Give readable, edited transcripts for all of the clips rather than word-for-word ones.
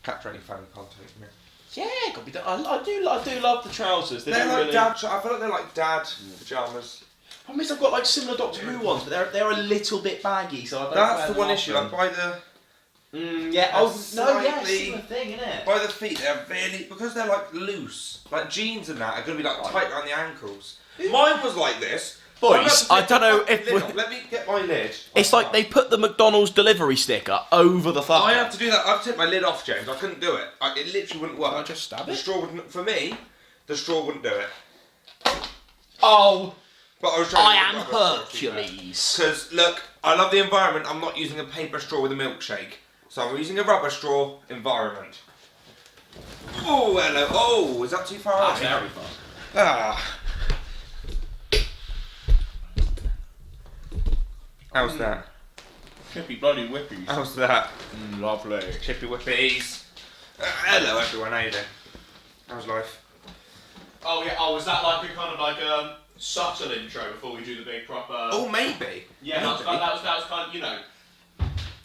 capture any funny content from it. Yeah, gotta be done. I do love the trousers. They're like really... dad. I feel like they're like dad pyjamas. Problem is, I've got like similar Doctor Who ones, but they're a little bit baggy, so I don't. That's the one issue. Like by the. Yeah. Oh no. Yeah. Similar thing, isn't it? By the feet, they're really because they're like loose. Like jeans and that are gonna be like tight around the ankles. Mine was like this. Boys, I don't know if let me get my lid. It's like they put the McDonald's delivery sticker over the fucker. I have to do that. I have to take my lid off, James. I couldn't do it. It literally wouldn't work. Can I just stab it? The straw wouldn't. For me, the straw wouldn't do it. Oh. But I was trying. I am Hercules. Because look, I love the environment. I'm not using a paper straw with a milkshake, so I'm using a rubber straw. Environment. Oh hello. Oh, is that too far away? That's very far. Ah. How's that? Chippy bloody whippies. How's that? Lovely. Chippy whippies. Hello everyone, how you doing? How's life? Oh yeah. Oh, was that like a kind of like subtle intro before we do the big proper? Oh maybe. Yeah, that was kind of, you know.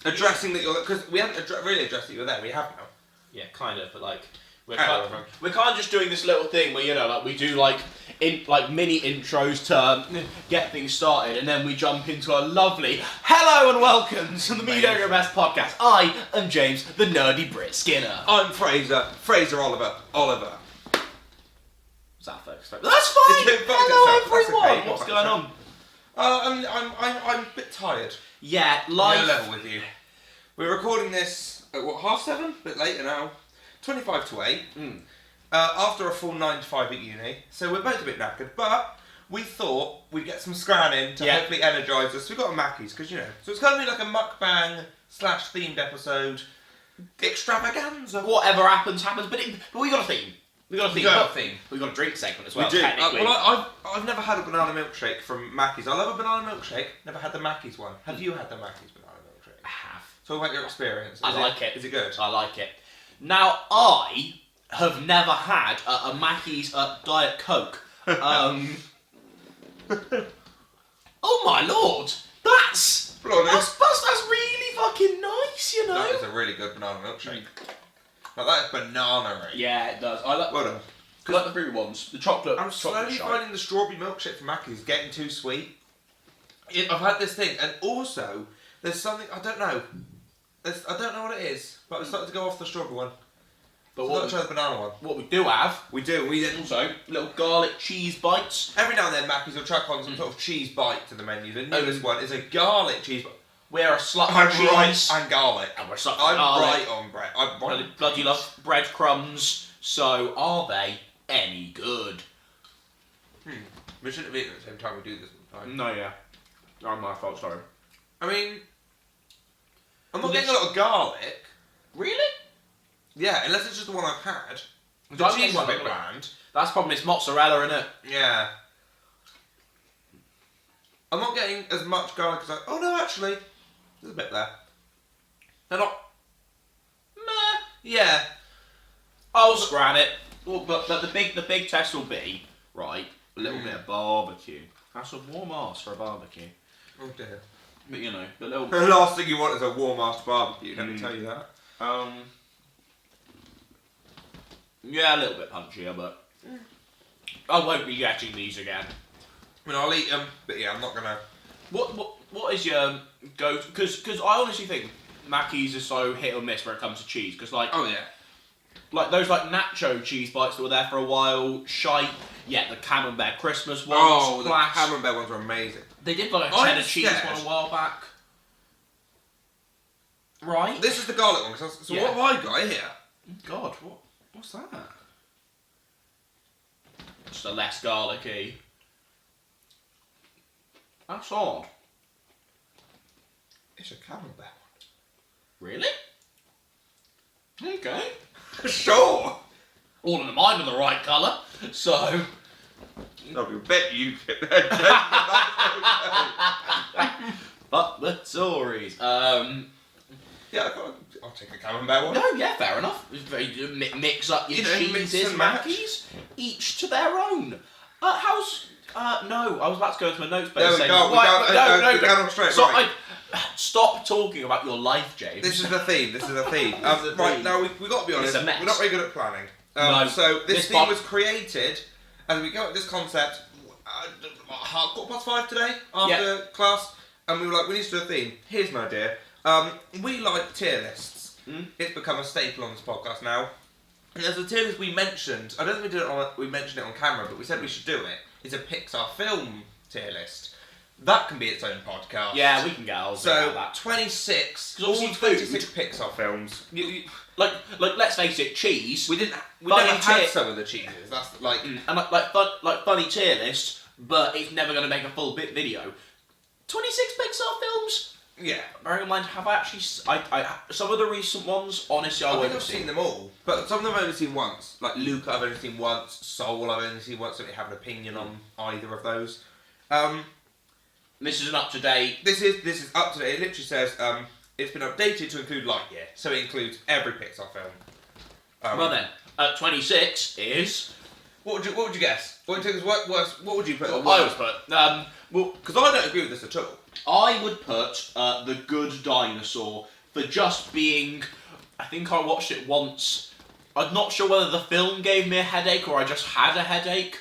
Addressing that you're, because we haven't really addressed that you were there. We have now. Yeah, kind of, but like we're kind of just doing this little thing where, you know, like we do like mini intros to get things started, and then we jump into a lovely hello and welcome to the Mediocre podcast. I am James, the nerdy Brit Skinner. I'm Fraser Oliver. What's that, folks? That's fine. Hello everyone. Okay. What's going on? I'm a bit tired. Yeah, I'm life. level with you. We're recording this at what, 7:30? A bit later now. 25 to 8. After a full 9 to 5 at uni. So we're both a bit knackered, but we thought we'd get some scran in to hopefully energise us. We got a Mackey's, because you know. So it's going to be like a mukbang / themed episode. Extravaganza. Whatever happens, but we got a theme. We got a theme. We got a drink segment as well. We do. Technically. I've never had a banana milkshake from Mackey's. I love a banana milkshake. Never had the Mackey's one. Have you had the Mackey's banana milkshake? I have. Talk about your experience. I like it. Is it good? I like it. Now, I have never had a Mackey's Diet Coke. Oh my lord! That's really fucking nice, you know. That is a really good banana milkshake. Now that is banana-y. Yeah, it does. I like. Well done. I like the fruity ones. The chocolate. I'm slowly finding the strawberry milkshake from Mackey's getting too sweet. I've had this thing, and also there's something I don't know. I don't know what it is, but I'm starting to go off the strawberry one. But we'll try the banana one. What we do have, we also little garlic cheese bites. Every now and then, Mackey's will chuck on some sort of cheese bite to the menu. The newest one is a garlic cheese bite. We're a slut for I'm cheese. right and garlic. And we're slut for I'm garlic. right on bread. I bloody love breadcrumbs. So are they any good? We shouldn't have eaten at the same time we do this all the time. No, yeah. Oh, my fault, sorry. I mean, I'm not getting a lot of garlic. Really? Yeah, unless it's just the one I've had. The Don't cheese is get a bit one, bland. That's probably it's mozzarella, isn't it? Yeah. I'm not getting as much garlic as I... Oh no, actually. There's a bit there. They're not... Meh. Yeah. I'll scran it. Well, but the big test will be, right, a little bit of barbecue. That's a warm arse for a barbecue. Oh dear. But you know, the little... The last thing you want is a warm ass barbecue, let me tell you that. Yeah, a little bit punchier, but I won't be getting these again. I mean, I'll eat them, but yeah, I'm not gonna... What is your go? Because I honestly think Mackey's is so hit or miss when it comes to cheese. Because like, oh yeah, like those like nacho cheese bites that were there for a while. Shite. Yeah, the Camembert Christmas ones. Oh, the Camembert ones were amazing. They did like a cheddar cheese one a while back. Right. This is the garlic one. So what have I got here? God, what's that? Just a less garlicky. That's odd. It's a Camembert one. Really? Okay. Sure. All of them mine are the right colour, so... I bet you get that. But the stories. Yeah, I'll take a Camembert one. No, yeah, fair enough. Mix up your cheeses, Mackeys, each to their own. How's... no, I was about to go into my notes, but there we go. We're going on straight. So right. Stop talking about your life, James. This is the theme. Right, now we got to be honest. It's a mess. We're not very good at planning. No. So this theme was created, and we got at this concept 5:15 today after class, and we were like, we need to do a theme. Here's an idea. We like tier lists. It's become a staple on this podcast now. And there's a tier list we mentioned. I don't think we mentioned it on camera, but we said we should do it. It's a Pixar film tier list. That can be its own podcast. Yeah, we can get all So that. 26, all 26 Pixar films. Like, let's face it, cheese. We never Funny had some of the cheeses. That's like, and funny tier list, but it's never going to make a full bit video. 26 Pixar films. yeah. Bearing in mind, have I actually? Some of the recent ones, honestly, I I think won't I've see. seen them all, but some of them I've only seen once. Like Luca, I've only seen once. Soul, I've only seen once. I don't have an opinion on either of those. This is an up to date. This is up to date. It literally says it's been updated to include Lightyear, so it includes every Pixar film. Well then, 26 is. What would you guess? What would you put? I would put. Because I don't agree with this at all. I would put The Good Dinosaur for just being. I think I watched it once. I'm not sure whether the film gave me a headache or I just had a headache.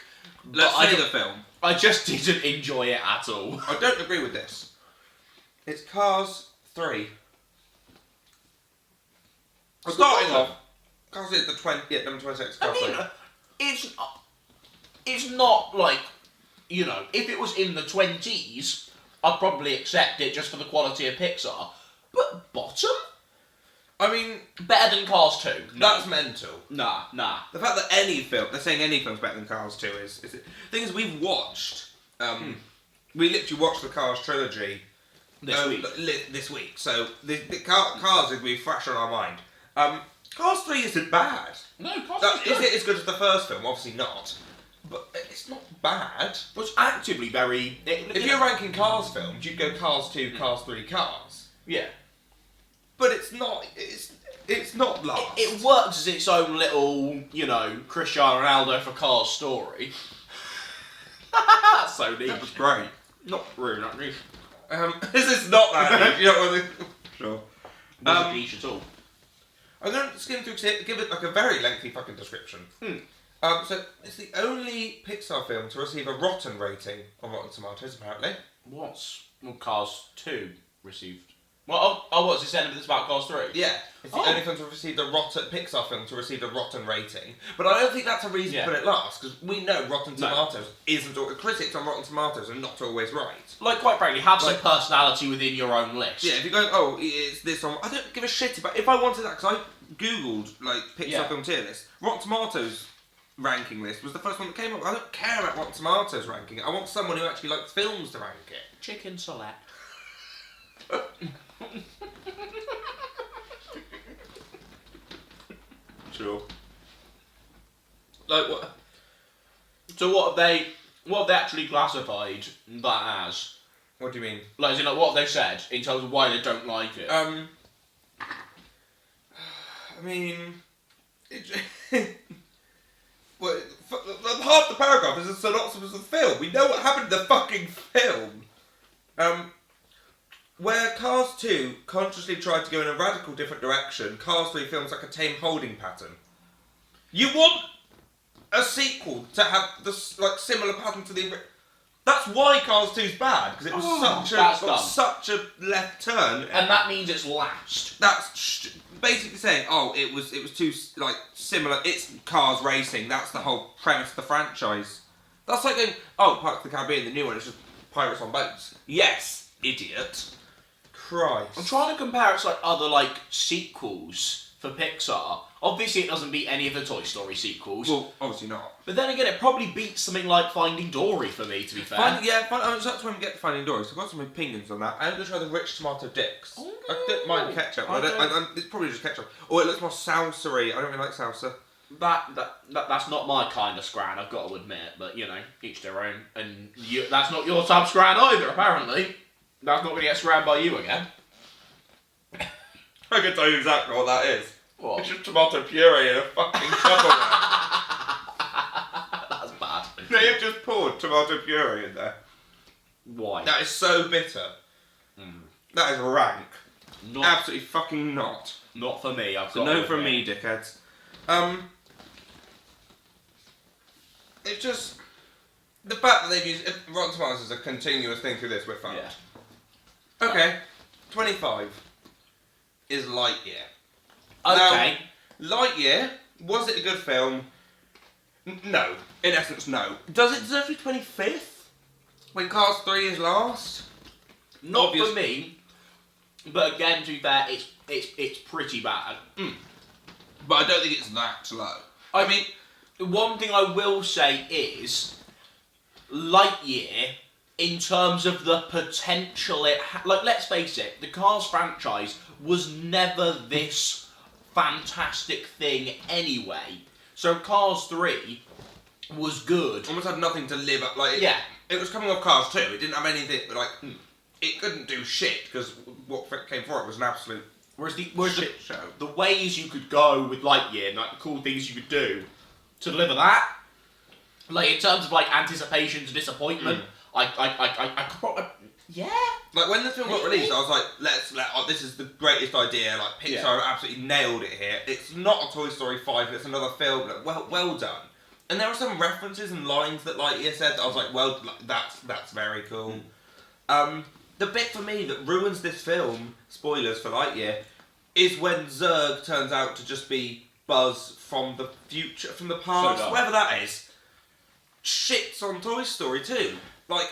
Let's say the film. I just didn't enjoy it at all. I don't agree with this. It's Cars 3. Starting off, Cars is number 26. Cars 3. It's not like, if it was in the 20s, I'd probably accept it just for the quality of Pixar. But bottom? I mean, Better than Cars 2. that's mental. Nah. The fact that they're saying any film's better than Cars 2 is the thing is we've watched, we literally watched the Cars trilogy this week, so the Cars would be fresh on our mind. Cars 3 isn't bad. No, Cars 3 Is it as good as the first film? Obviously not, but it's not bad. But it's actively very... If you're ranking Cars films, you'd go Cars 2, Cars 3, Cars. Yeah. But it's not. It's not last. It works as its own little, Cristiano Ronaldo for Cars story. That's so neat. That was great. Not really, not niche. This is not that deep. You know what I mean? Sure. Not niche at all. I'm going to skim through, give it like a very lengthy fucking description. So it's the only Pixar film to receive a rotten rating on Rotten Tomatoes, apparently. What's Cars 2 received? Well, what's it saying? It's about Cars 3? Yeah, it's the only film to receive a rotten Pixar film to receive a rotten rating. But I don't think that's a reason to put it last, because we know Rotten Tomatoes isn't. Critics on Rotten Tomatoes are not always right. Like, quite frankly, have some personality within your own list. Yeah, if you go, it's this one. I don't give a shit about. If I wanted that, because I googled like Pixar film tier list, Rotten Tomatoes ranking list was the first one that came up. I don't care about Rotten Tomatoes ranking it. I want someone who actually likes films to rank it. Chicken Select. Sure. Like what? So what have they actually classified that as? What do you mean? Like, as in, what have they said in terms of why they don't like it? I mean, well, half the paragraph is a synopsis of the film. We know what happened in the fucking film. Where Cars 2 consciously tried to go in a radical different direction, Cars 3 films like a tame holding pattern. You want a sequel to have this similar pattern to the. That's why Cars 2's bad, because it was such a left turn, and that means it's last. That's basically saying, it was too similar. It's Cars racing. That's the whole premise of the franchise. That's like going, Pirates of the Caribbean, the new one. It's just pirates on boats. Yes, idiot. Christ. I'm trying to compare it to other sequels for Pixar. Obviously, it doesn't beat any of the Toy Story sequels. Well, obviously not. But then again, it probably beats something like Finding Dory for me, to be fair. That's when we get to Finding Dory. So I've got some opinions on that. I'm going to try the rich tomato dicks. Okay. I don't mind ketchup. It's probably just ketchup. Or it looks more salsa-y. I don't really like salsa. That's not my kind of scran, I've got to admit. But, each their own. And that's not your type of scran either, apparently. That's not going to get scrammed by you again. I can tell you exactly what that is. What? It's just tomato puree in a fucking Tupperware. That's bad. They have just poured tomato puree in there. Why? That is so bitter. That is rank. Not, Absolutely fucking not. Not for me. I've So got no to from admit. me, dickheads. It's just the fact that they've used Rotten Tomatoes as a continuous thing through this. We're fucked. Yeah. Okay, 25 is Lightyear. Okay. Now, Lightyear, was it a good film? No. In essence, no. Does it deserve to be 25th? When Cars 3 is last? Not for me. But again, to be fair, it's pretty bad. But I don't think it's that low. I mean, one thing I will say is Lightyear, in terms of the potential it like, let's face it, the Cars franchise was never this fantastic thing anyway. So Cars 3 was good. Almost had nothing to live up. Like, it was coming off Cars 2. It didn't have anything, but like, it couldn't do shit because what came for it was an absolute shit show. The ways you could go with Lightyear, and like the cool things you could do to deliver that, like in terms of like anticipation to disappointment, I could probably, Like when the film got released, I was like, this is the greatest idea. Like Pixar absolutely nailed it here. It's not a Toy Story 5. It's another film. Like, well done. And there were some references and lines that Lightyear said that I was like, well, that's very cool. The bit for me that ruins this film, spoilers for Lightyear, is when Zurg turns out to just be Buzz from the future, from the past, whatever that is. Shits on Toy Story 2. Like,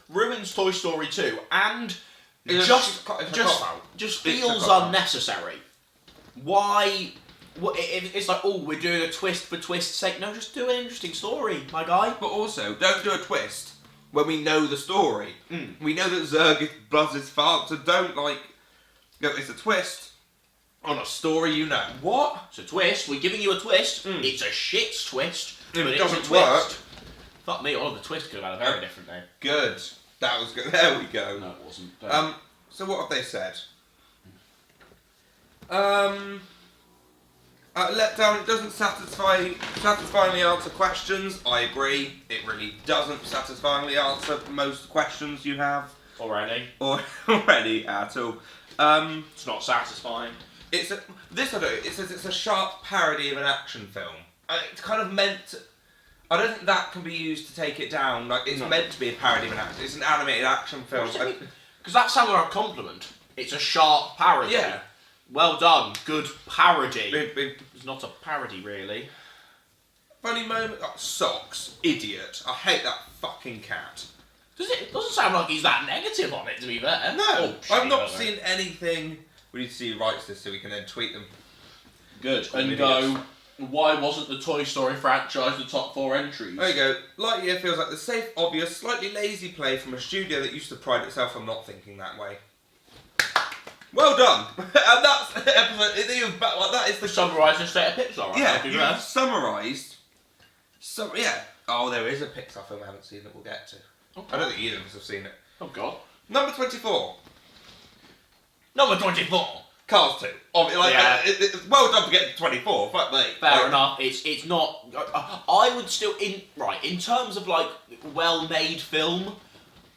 ruins Toy Story 2, and It's just feels unnecessary. Why? It's like, oh, we're doing a twist for twist's sake. No, just do an interesting story, my guy. But also, don't do a twist when we know the story. We know that Zurg is Buzz's father, so don't it's a twist on a story you know. What? It's a twist. We're giving you a twist. It's a shit twist, but it it's a doesn't twist. work. Fuck me, all of the twist could have had a very different name. Good. That was good. There we go. No, it wasn't. So what have they said? Letdown, it doesn't satisfyingly answer questions. I agree. It really doesn't satisfyingly answer most questions you have. Already at all. It's not satisfying. It says it's a sharp parody of an action film. It's kind of meant to, I don't think that can be used to take it down. Like, it's meant to be a parody of an action. It's an animated action film. Because that sounds like a compliment. It's a sharp parody. Yeah. Well done. Good parody. Big. It's not a parody, really. Funny moment. Oh, socks. Idiot. I hate that fucking cat. It doesn't sound like he's that negative on it, to be fair. No. I've not seen anything. We need to see who writes this so we can then tweet them. Good. And go, why wasn't the Toy Story franchise the top 4 entries? There you go. Lightyear feels like the safe, obvious, slightly lazy play from a studio that used to pride itself on not thinking that way. Well done! And that's episode. That is the summarising state of Pixar, right? Yeah, you've summarised. Oh, there is a Pixar film I haven't seen that we'll get to. Okay. I don't think either of us have seen it. Oh God. Number 24. Number 24. Cars 2. It's well done for getting to 24. Fuck me. Fair enough. It's not. I would still in terms of like well-made film.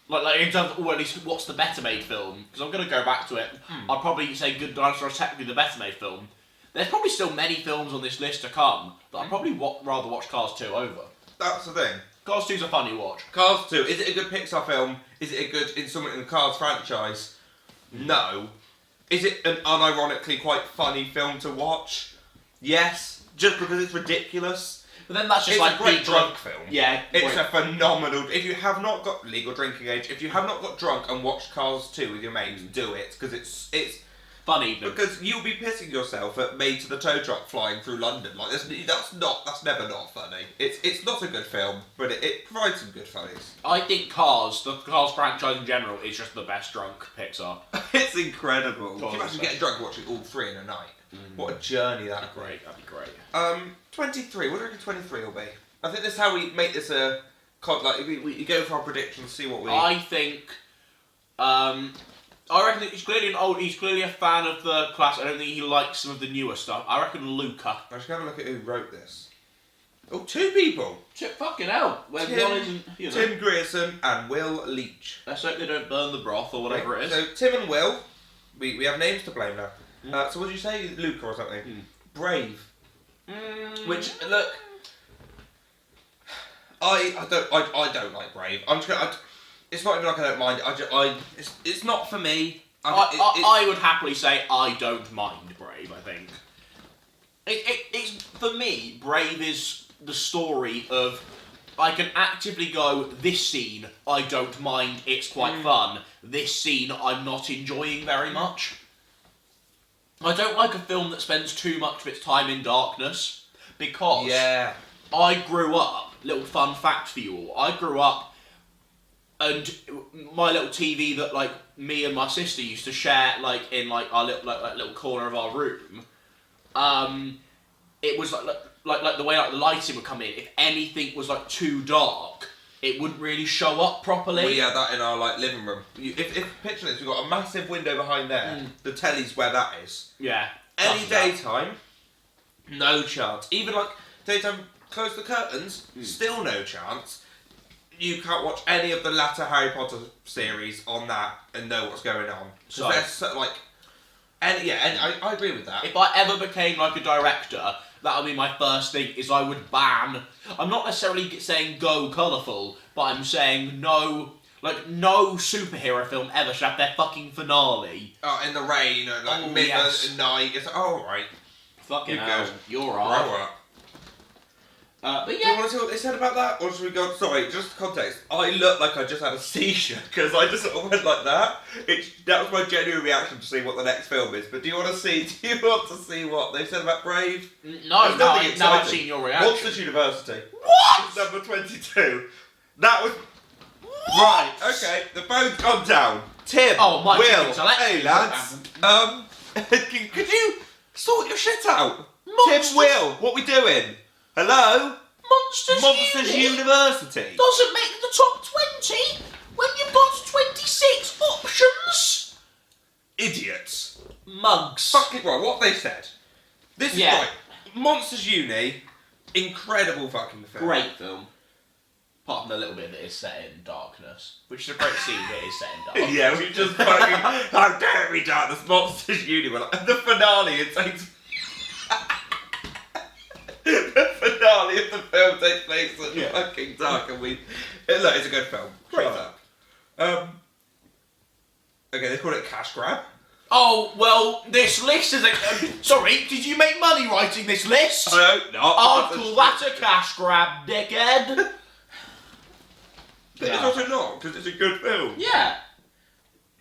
Like in terms of, at least what's the better made film? Because I'm going to go back to it. I'd probably say Good Dinosaur is technically the better made film. There's probably still many films on this list to come, but I'd probably rather watch Cars 2 over. That's the thing. Cars 2's a funny watch. Cars 2, is it a good Pixar film? Is it a good installment in the Cars franchise? No. Is it an unironically quite funny film to watch? Yes. Just because it's ridiculous? But then that's just it's like a great drunk film. Yeah. It's a phenomenal... If you have not got legal drinking age, if you have not got drunk and watched Cars 2 with your mates, do it. Because it's funny. Because you'll be pissing yourself at Made to the Tow Truck flying through London. Like, that's never not funny. It's not a good film, but it provides some good funnies. I think the Cars franchise in general, is just the best drunk Pixar. It's incredible. Can you imagine getting drunk watching all 3 in a night? What a journey that'd be. That'd be great. 23. What do you reckon 23 will be? I think this is how we make this a... we go for our predictions, see what we... I think... I reckon that he's clearly a fan of the class. I don't think he likes some of the newer stuff. I reckon Luca. I should have a look at who wrote this. Oh, 2 people. Fucking hell. Where Tim, one isn't, you know. Tim Grierson and Will Leach. Let's hope they don't burn the broth or whatever it is. So Tim and Will, we have names to blame now. So what did you say, Luca or something? Brave. Which look, I don't like Brave. I'm just gonna. It's not even like I don't mind it. It's not for me. I would happily say I don't mind Brave. I think it's for me. Brave is the story of I can actively go, this scene I don't mind. It's quite fun. This scene I'm not enjoying very much. I don't like a film that spends too much of its time in darkness, because I grew up, little fun fact for you all, I grew up and my little TV that like me and my sister used to share like in like our little corner of our room, it was like the way like the lighting would come in, if anything was like too dark, it wouldn't really show up properly. We had that in our like living room. If picture this, we've got a massive window behind there. The telly's where that is. Yeah. Any daytime, no chance. Even like daytime, close the curtains, still no chance. You can't watch any of the latter Harry Potter series on that and know what's going on. So they're so, like, and I agree with that. If I ever became like a director, that would be my first thing, is I would ban, I'm not necessarily saying go colourful, but I'm saying no superhero film ever should have their fucking finale. Oh, in the rain, and like midnight and night, it's like, oh, alright. Fucking hell, you're right. Grow up. But Do you want to see what they said about that? Or should we go, sorry, just context. I looked like I just had a seizure, because I just sort of went like that. That was my genuine reaction to see what the next film is. But do you want to see what they said about Brave? No, I've seen your reaction. Monsters University. What? It's number 22. That was... Right, okay, the phone's gone down. Tim, Will, hey lads. Could you sort your shit out? Tim, Will, what we doing? Hello? Monsters University. Doesn't make the top 20 when you've got 26 options. Idiots. Mugs. Fucking right, what they said. This is right. Monsters Uni, incredible fucking film. Great film. Apart from the little bit that is set in darkness, which is a great scene that is set in darkness. Yeah, we just fucking, how dare we darkness, Monsters Uni. And the finale, it takes... The finale of the film takes place at fucking dark, and look, it's a good film. Great film. Okay, they call it Cash Grab. Oh, well, this list is sorry, did you make money writing this list? I hope not. I'd call that a cash grab, dickhead. But it's also not, because it's a good film. Yeah.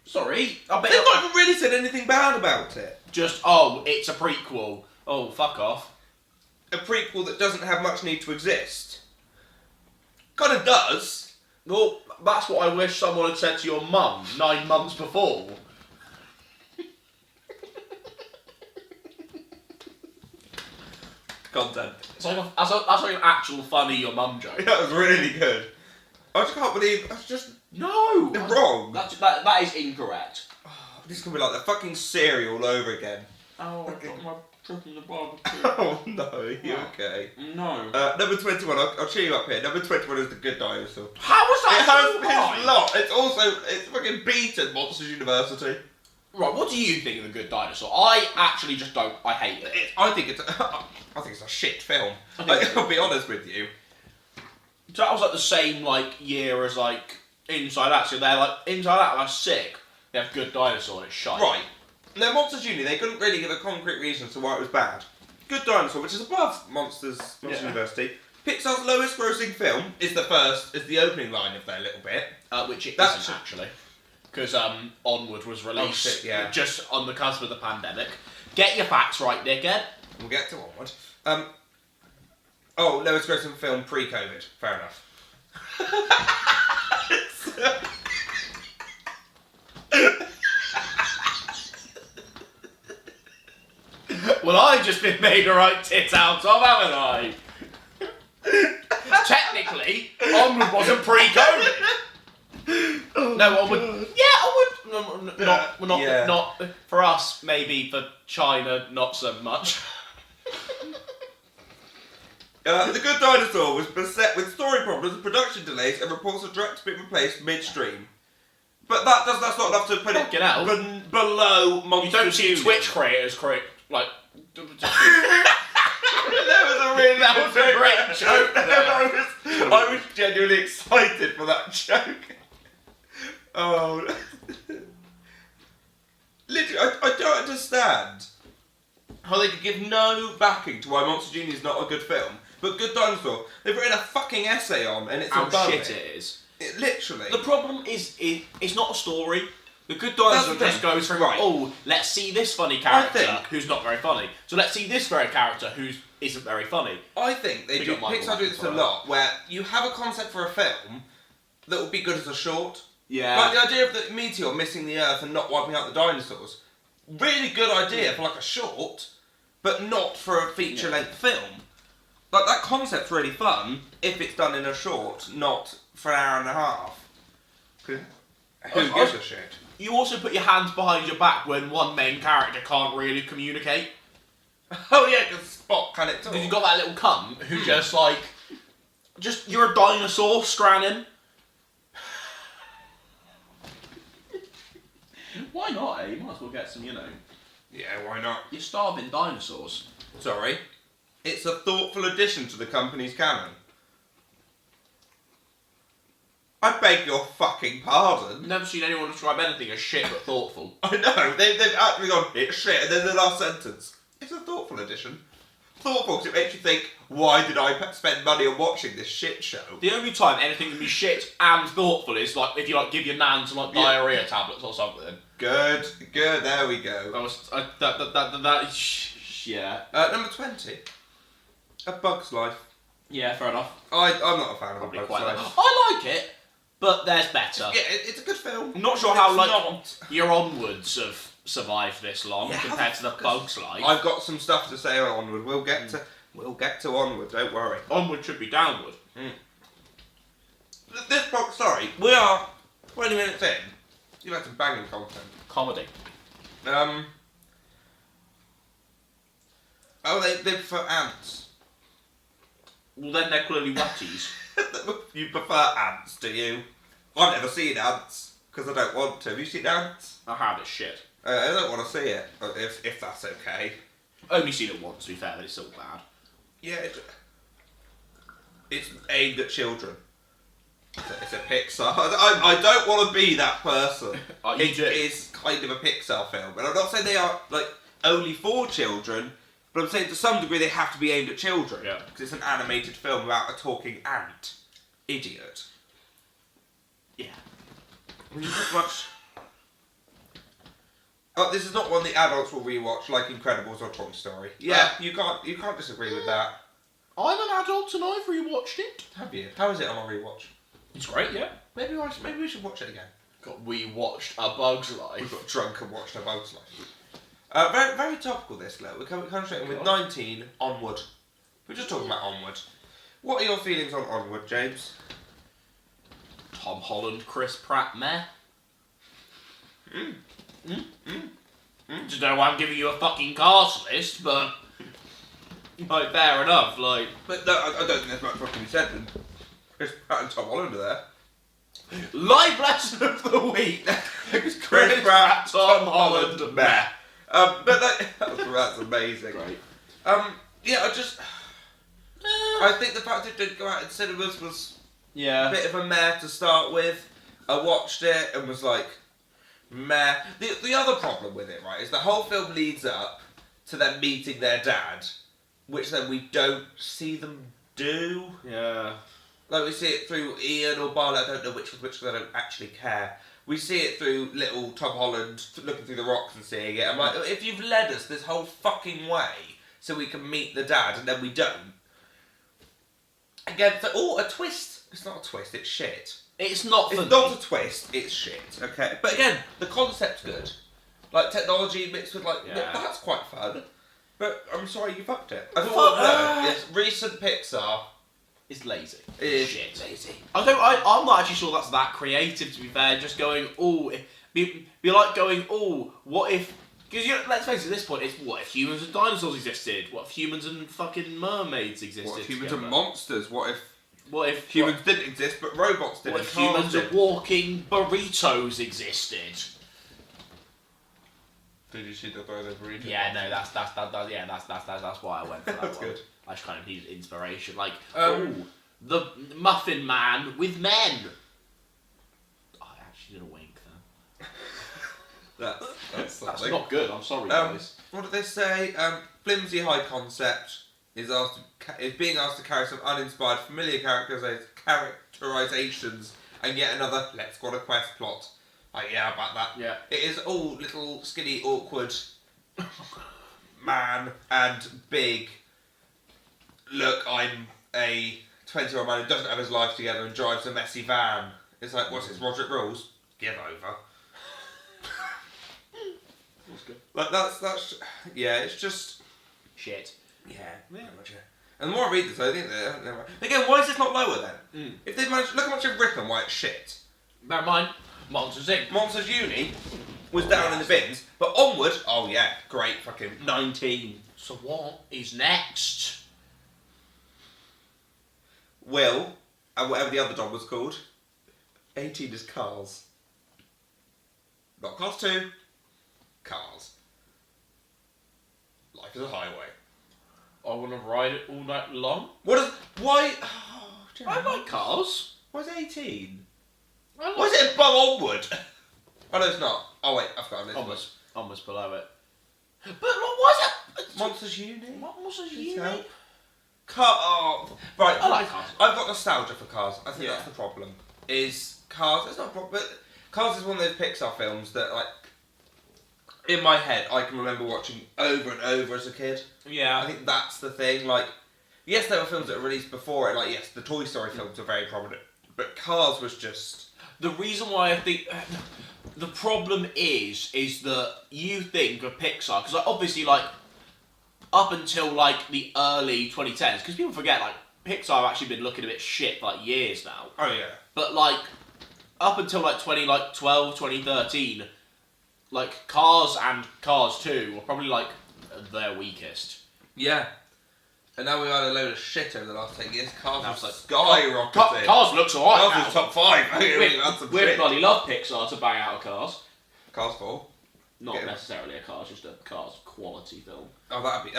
Sorry. They've not even really said anything bad about it. Just, it's a prequel. Oh, fuck off. A prequel that doesn't have much need to exist. Kind of does. Well, that's what I wish someone had said to your mum 9 months before. Content. It's like that's like an actual funny your mum joke. That was really good. I just can't believe that's just they're wrong. That is incorrect. This is gonna be like the fucking cereal all over again. Oh, I've got my trip in the barbecue. Oh no, are you okay? No. Number 21. I'll cheer you up here. Number 21 is The Good Dinosaur. How was that? It has his lot. It's fucking beaten Monsters University. Right, what do you think of The Good Dinosaur? I actually just don't. I hate it. I think it's a shit film. I'll be honest with you. So that was like the same year as Inside Out. So they're Inside Out are sick. They have Good Dinosaur and it's shite. Right. Now Monsters Uni, they couldn't really give a concrete reason as to why it was bad. Good Dinosaur, which is above Monsters University. Pixar's lowest grossing film is the opening line of their little bit. Which it isn't actually. Because Onward was released just on the cusp of the pandemic. Get your facts right, dickhead. We'll get to Onward. Lowest grossing film pre-COVID. Fair enough. Well, I've just been made a right tit out of, haven't I? Technically, Onward wasn't pre-COVID. No, Onward. Yeah, Onward. Not for us. Maybe for China, not so much. The Good Dinosaur was beset with story problems, production delays, and reports of directors being replaced midstream. But that's not enough to put it below Monster. You don't see Twitch creators like. That was a great joke. I was genuinely excited for that joke. Oh, literally, I don't understand how they could give no backing to why Monster Junior is not a good film, but Good Dinosaur they've written a fucking essay on, and it's how above shit it is. It literally. The problem is it's not a story. The Good Dinosaur just goes from let's see this funny character who's not very funny, so let's see this very character who isn't very funny. I think Pixar do this a lot, where you have a concept for a film that would be good as a short. Yeah. Like the idea of the meteor missing the Earth and not wiping out the dinosaurs. Really good idea for like a short, but not for a feature-length film. Like that concept's really fun if it's done in a short, not for an hour and a half. Who gives a shit? You also put your hands behind your back when one main character can't really communicate. Oh yeah, because Spot can it talk. Because you've got that little cunt who you're a dinosaur, Scrannon. Why not, eh? You might as well get some, Yeah, why not? You're starving dinosaurs. Sorry. It's a thoughtful addition to the company's canon. I beg your fucking pardon. Never seen anyone describe anything as shit but thoughtful. I know, they've actually gone, it's shit, and then the last sentence. It's a thoughtful addition. Thoughtful because it makes you think, why did I spend money on watching this shit show? The only time anything can be shit and thoughtful is like if you give your nan some diarrhea tablets or something. Good, there we go. Yeah. Number 20. A Bug's Life. Yeah, fair enough. I'm not a fan of A Bug's Life. I like it, but there's better. Yeah, it's a good film. I'm not sure how your onwards have survived this long compared to the Bug's Life. I've got some stuff to say on Onward. We'll get to Onward. Don't worry. Onward should be downward. We are 20 minutes in. You like some banging content. Comedy. They prefer ants. Well, then they're clearly wetties. You prefer ants, do you? I've never seen ants because I don't want to. Have you seen ants? I have, it's shit. I don't want to see it, if that's okay. Only seen it once, to be fair, but it's still bad. Yeah, it's aimed at children. It's a Pixar. I don't want to be that person. It is kind of a Pixar film, and I'm not saying they are only for children, but I'm saying to some degree they have to be aimed at children. Yeah. Because it's an animated film about a talking ant. Idiot. Yeah. Much. This is not one the adults will rewatch, like Incredibles or Toy Story. Yeah, you can't disagree with that. I'm an adult and I've rewatched it. Have you? How is it on a rewatch? It's great, yeah. Maybe we should watch it again. We watched A Bug's Life. We got drunk and watched A Bug's Life. Very, very topical this, Lo. We're coming straight in with 19, Onward. We're just talking about Onward. What are your feelings on Onward, James? Tom Holland, Chris Pratt, meh. Just know why I'm giving you a fucking cast list, but fair enough. But no, I don't think there's much more to be said than Chris Pratt and Tom Holland are there. Live lesson of the week. Chris Pratt, Tom Holland, meh. But that's amazing. Great. I think the fact it didn't go out in cinemas was a bit of a meh to start with. I watched it and was like, meh. The other problem with it, right, is the whole film leads up to them meeting their dad, which then we don't see them do. Yeah. We see it through Ian or Barley, I don't know which was which because I don't actually care. We see it through little Tom Holland looking through the rocks and seeing it. I'm like, if you've led us this whole fucking way so we can meet the dad and then we don't. Again, a twist. It's not a twist, it's shit. It's not a twist, it's shit, okay? But again, the concept's good. Technology mixed with that's quite fun. But I'm sorry you fucked it. I thought it's recent Pixar. It's lazy. It is shit. Lazy. I'm not actually sure that's creative, to be fair. Just going, be like going, what if Because let's face it, at this point, it's what if humans and dinosaurs existed? What if humans and fucking mermaids existed? What if humans together? are monsters? What if Humans humans didn't exist but robots did? What if humans and walking burritos existed? Did you see the burrito? Yeah, no, that's why I went for that That's one. good. I just kind of needed inspiration. Like, the Muffin Man with men. I actually did a wink then. That's not good. I'm sorry, guys. What did they say? Flimsy High Concept is being asked to carry some uninspired familiar characterizations and yet another let's go on a quest plot. Yeah, about that. Yeah. It is all little skinny awkward man and big. Look, I'm a 20-year-old man who doesn't have his life together and drives a messy van. It's like, what's this, Roderick Rules? Give over. That's good. Like that's yeah. It's just shit. Yeah. And the more I read this, I think that again, why is this not lower then? If they managed, look how much they've written, why it's shit. Bear in mind, Monsters Inc. Monsters Uni was down in the bins, but Onward, oh yeah, great, fucking 19. So what is next? Will, and whatever the other dog was called, 18 is Cars. Not Cars 2, Cars. Life is a highway. I want to ride it all night long. Why? Oh, I like Cars. Why's 18? Why is it above Onward? Oh no, it's not. Oh wait, I've got it. Almost below it. But what was it? Monsters Uni? Monsters Uni? Right. I like Cars. I've got nostalgia for Cars. I think Yeah. that's the problem. Is Cars? It's not a problem, but Cars is one of those Pixar films that, like, in my head, I can remember watching over and over as a kid. Yeah. I think that's the thing. Like, yes, there were films that were released before it. Like, yes, the Toy Story films were very prominent, but Cars was just. The reason why I think the problem is that you think of Pixar because like, obviously like up until like the early 2010s because people forget like Pixar have actually been looking a bit shit for like years now. Oh yeah. But like up until like 2012, 2013, like Cars and Cars 2 were probably like their weakest. Yeah. And now we've had a load of shit over the last 10 years. Cars Now have it's skyrocketed. Cars looks alright. Cars is top 5. We bloody love Pixar to bang out of Cars. Cars 4. Not necessarily a Cars, just a Cars quality film. Oh, that'd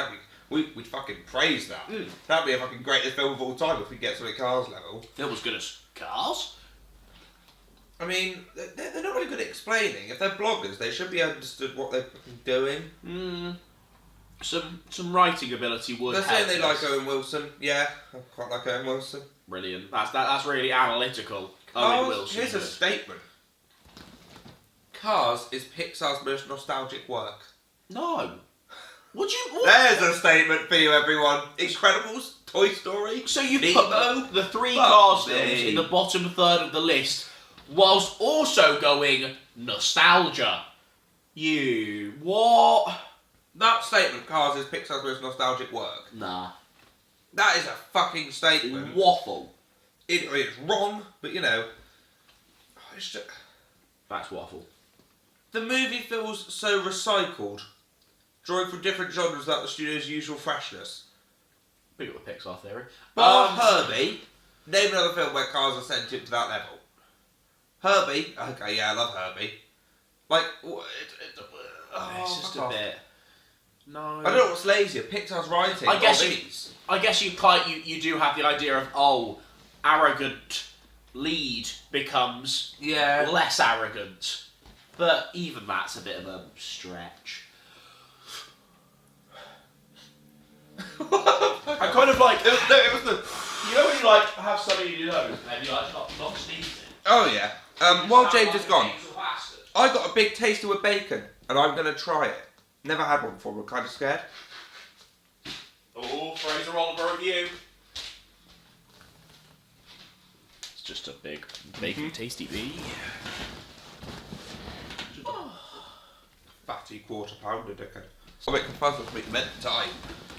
be. We'd fucking praise that. That'd be a fucking greatest film of all time if we get to a Cars level. Film as good as Cars? I mean, they're not really good at explaining. If they're bloggers, they should be understood what they're fucking doing. Some writing ability would. They're saying they help like Owen Wilson. Yeah, I quite like Owen Wilson. Brilliant. That's really analytical. Cars, Owen Wilson. here's a statement. Cars is Pixar's most nostalgic work. No. What? There's a statement for you, everyone. Incredibles, Toy Story. So you Nemo, put the three Cars films in the bottom third of the list, whilst also going nostalgia. You what? That statement, Cars is Pixar's most nostalgic work. Nah. That is a fucking statement. Waffle. It's wrong, but you know. It's just, That's waffle. the movie feels so recycled, drawing from different genres without the studio's usual freshness. Big up a Pixar theory. Bar Herbie, name another film where Cars are sentient to that level. Herbie, okay, yeah, I love Herbie. Like, It's just a bit. No. I don't know what's lazier, Pixar's writing. I guess you you do have the idea of arrogant lead becomes less arrogant, but even that's a bit of a stretch. I kind of like it was the. you know when you like have something in your nose and you like not sneezing. Oh yeah. While James is gone, I got a big taster with bacon, and I'm gonna try it. Never had one before. I'm kind of scared. Oh, Fraser Oliver review. It's just a big bacon tasty bee. Fatty quarter pounder, dickhead. So make a puzzle to make meant time.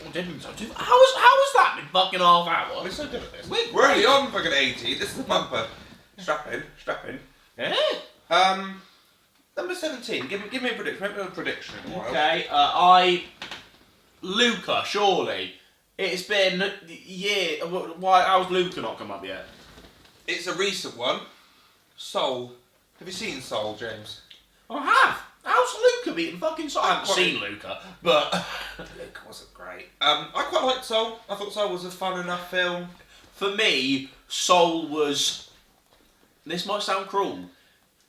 Oh, didn't I do? How was that in fucking half hour? We're so good at this. We're only on fucking 80. This is the bumper. Strap in. Eh? Number 17. Give me a prediction. Make me a prediction. Okay. Luca, surely. It's been years. Why? How's Luca not come up yet? It's a recent one. Soul. Have you seen Soul, James? I have. How's Luca beating fucking Soul? I haven't seen Luca, but Luca wasn't great. I quite liked Soul. I thought Soul was a fun enough film. For me, Soul was. This might sound cruel.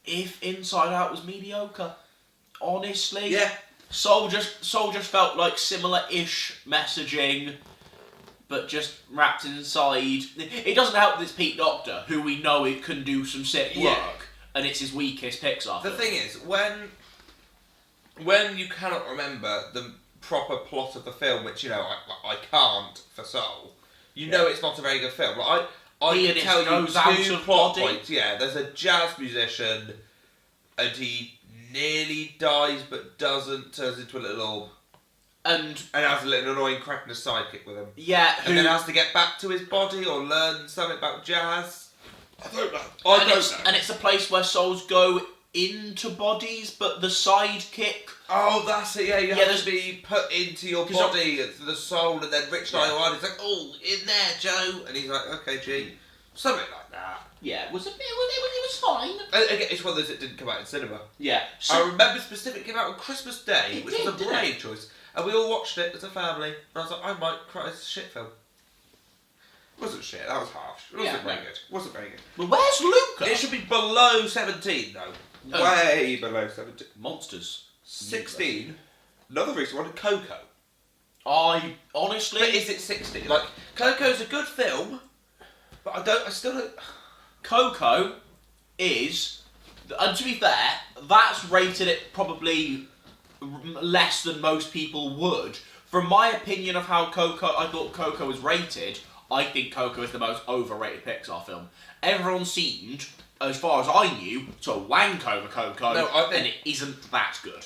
If Inside Out was mediocre, honestly, Yeah. Soul just felt like similar-ish messaging, but just wrapped inside. It doesn't help that it's Pete Docter, who we know it can do some sick work, and it's his weakest Pixar The film. thing is, when you cannot remember the proper plot of the film, which I can't for Soul, you know it's not a very good film. Like, I can tell you two plot points. Yeah, there's a jazz musician, and he nearly dies but doesn't. Turns into a little orb, and has a little annoying cretinous sidekick with him. Yeah, and then has to get back to his body or learn something about jazz. I don't know. And it's a place where souls go into bodies, but the sidekick. Oh, that's it. Yeah, you have to be put into your body, the soul, and then Rich Iwan is like, "Oh, in there, Joe," and he's like, "Okay, G," something like that. Yeah, it was fine. Again, it's one of those that didn't come out in cinema. Yeah, I remember specifically it came out on Christmas Day, which was a didn't brave choice, and we all watched it as a family. And I was like, I might cry. It's a shit film. It wasn't shit. That was harsh. It wasn't very good. It wasn't very good. Well, where's Luca? It should be below 17 though. Way below 17. Monsters. 16. Another recent one, Coco. I honestly. But is it 16? Like, Coco's a good film, but I still don't. Coco is, and to be fair, that's rated it probably less than most people would. From my opinion of how I thought Coco was rated, I think Coco is the most overrated Pixar film. Everyone seemed, as far as I knew, to wank over Coco, and it isn't that good.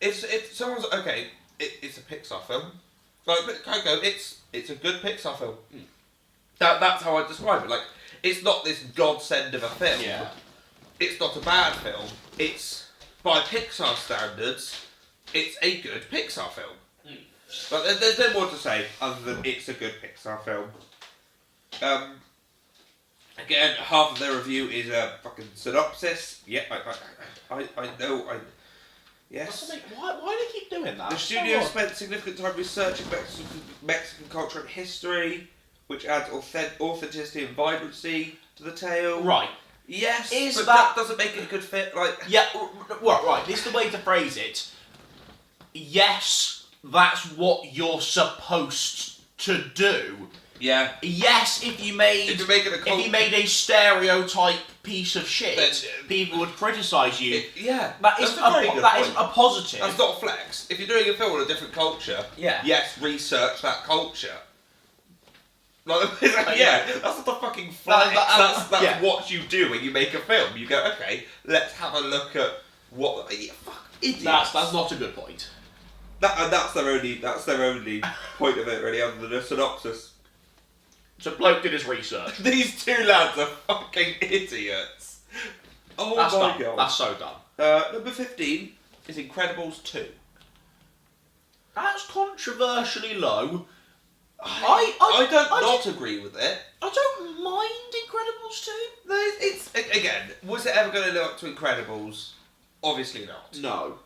If someone's okay, it's a Pixar film. Like Coco, it's a good Pixar film. That's how I describe it. Like, it's not this godsend of a film. Yeah. It's not a bad film. It's, by Pixar standards, it's a good Pixar film. But there's no more to say other than it's a good Pixar film. Again, half of the review is a fucking synopsis. Yeah, I know. Yes. Why do they keep doing that? The studio spent significant time researching Mexican culture and history, which adds authenticity and vibrancy to the tale. Right. Yes, but that doesn't make it a good fit. Like, yeah, right. This is the way to phrase it. Yes, that's what you're supposed to do. Yeah. Yes, if you made a stereotype piece of shit, then, people would criticise you. That isn't a positive. That's not a flex. If you're doing a film in a different culture, yes, research that culture. Like, that's not a fucking flex. That's what you do when you make a film. You go, okay, let's have a look at what. Fuck idiots. That's not a good point. That's their only point of it, really, other than a synopsis. So bloke did his research. These two lads are fucking idiots. Oh my god. That's so dumb. Number 15 is Incredibles 2. That's controversially low. I don't agree with it. I don't mind Incredibles 2. No, it's again, was it ever going to live up to Incredibles? Obviously not. No.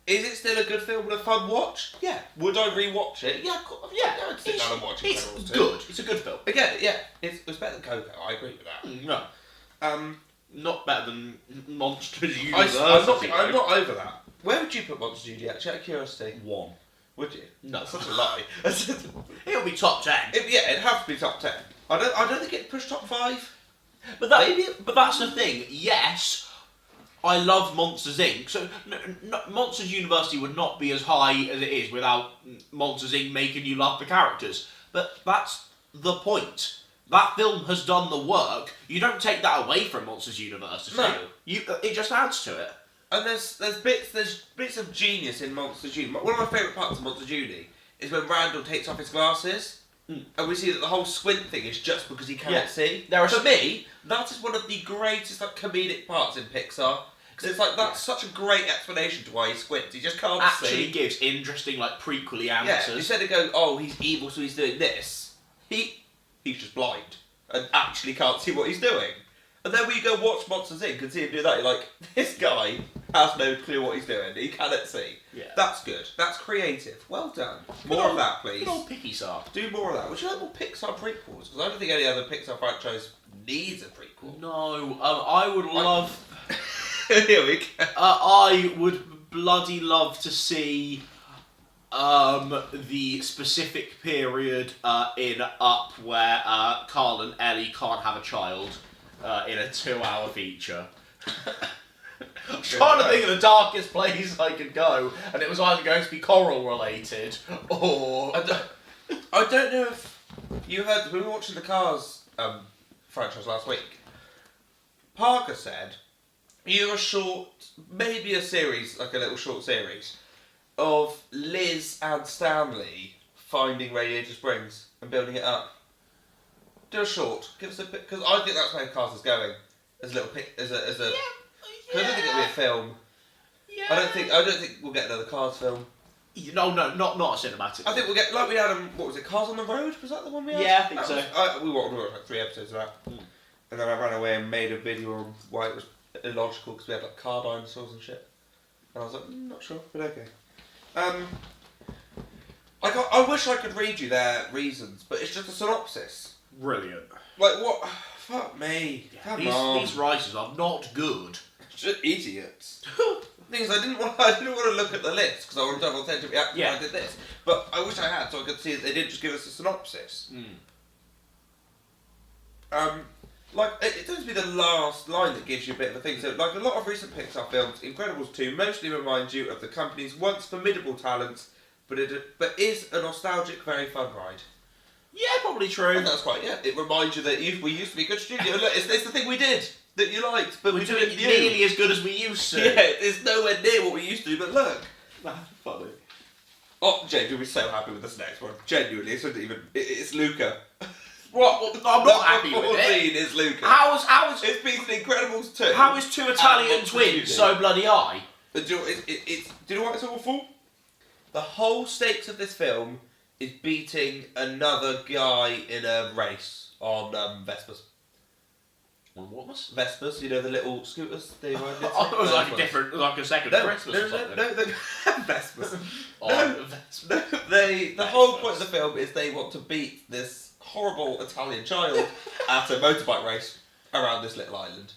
Is it still a good film and a fun watch? Yeah. Would I re-watch it? Yeah, I would sit down and watch Incredibles 2. It's good. It's a good film. Again, yeah, it was better than Coco. I agree with that. No. Not better than Monsters University. I'm not over that. Where would you put Monsters University? Actually, out of curiosity. 1. Would you? No. That's such a lie. It'll be top 10. It'd have to be top 10. I don't think it'd push top 5. But that's the thing. Yes, I love Monsters Inc. So Monsters University would not be as high as it is without Monsters Inc. making you love the characters. But that's the point. That film has done the work. You don't take that away from Monsters University. No. It just adds to it. And there's bits of genius in Monsters Uni. One of my favourite parts of Monsters Uni is when Randall takes off his glasses, and we see that the whole squint thing is just because he cannot see. For me, that is one of the greatest comedic parts in Pixar. Because it's like, that's such a great explanation to why he squints. He just can't see. Actually gives interesting, like, prequely answers. Yeah, instead of going, oh, he's evil, so he's doing this, he's just blind and actually can't see what he's doing. And then when you go watch Monsters Inc. and see him do that, you're like, this guy has no clue what he's doing. He cannot see. Yeah. That's good. That's creative. Well done. More of that, please. Good old Pixar. Do more of that. Would you like more Pixar prequels? Because I don't think any other Pixar franchise needs a prequel. No, I would love... Here we go. I would bloody love to see the specific period in Up where Carl and Ellie can't have a child in a 2-hour feature. I'm trying to think of the darkest place I could go, and it was either going to be coral related or... I don't know if you heard, we were watching the Cars franchise last week. Parker said, you're a short, maybe a series, like a little short series, of Liz and Stanley finding Radiator Springs and building it up. Do a short. Give us a bit, because I think that's where Cars is going. As a little as a. I don't think it'll be a film. Yeah. I don't think we'll get another Cars film. No, not a cinematic. I think we'll get, like we had, what was it, Cars on the Road? Was that the one we had? Yeah, I think so. We watched like 3 episodes of that. And then I ran away and made a video on why it was illogical, because we had like car dinosaurs and shit. And I was like, not sure, but okay. I wish I could read you their reasons, but it's just a synopsis. Brilliant. Like, what? Fuck me. Yeah, Come on. These writers are not good. Just idiots. The thing is, I didn't want to look at the list because I wanted to have authentic reaction when I did this. But I wish I had, so I could see that they didn't just give us a synopsis. Like, it tends to be the last line that gives you a bit of a thing. So, like a lot of recent Pixar films, Incredibles 2 mostly remind you of the company's once formidable talents, but is a nostalgic, very fun ride. Yeah, probably true. And that's quite, it reminds you that we used to be a good studio. Look, it's the thing we did that you liked, but we're doing it nearly as good as we used to. Yeah, it's nowhere near what we used to do, but look. That's funny. Oh, James, you'll be so happy with this next one. Genuinely, it's Luca. What? I'm not happy with it. Is Luca. How is it's beaten Incredibles 2. How is 2 Italian twins so bloody high? Do you know why it's awful? The whole stakes of this film is beating another guy in a race on Vespas. On what was? Vespas, you know, the little scooters they ride. Oh, it was like a different, like a second Christmas or something. No, Vespas. Vespas. The whole point of the film is they want to beat this horrible Italian child at a motorbike race around this little island.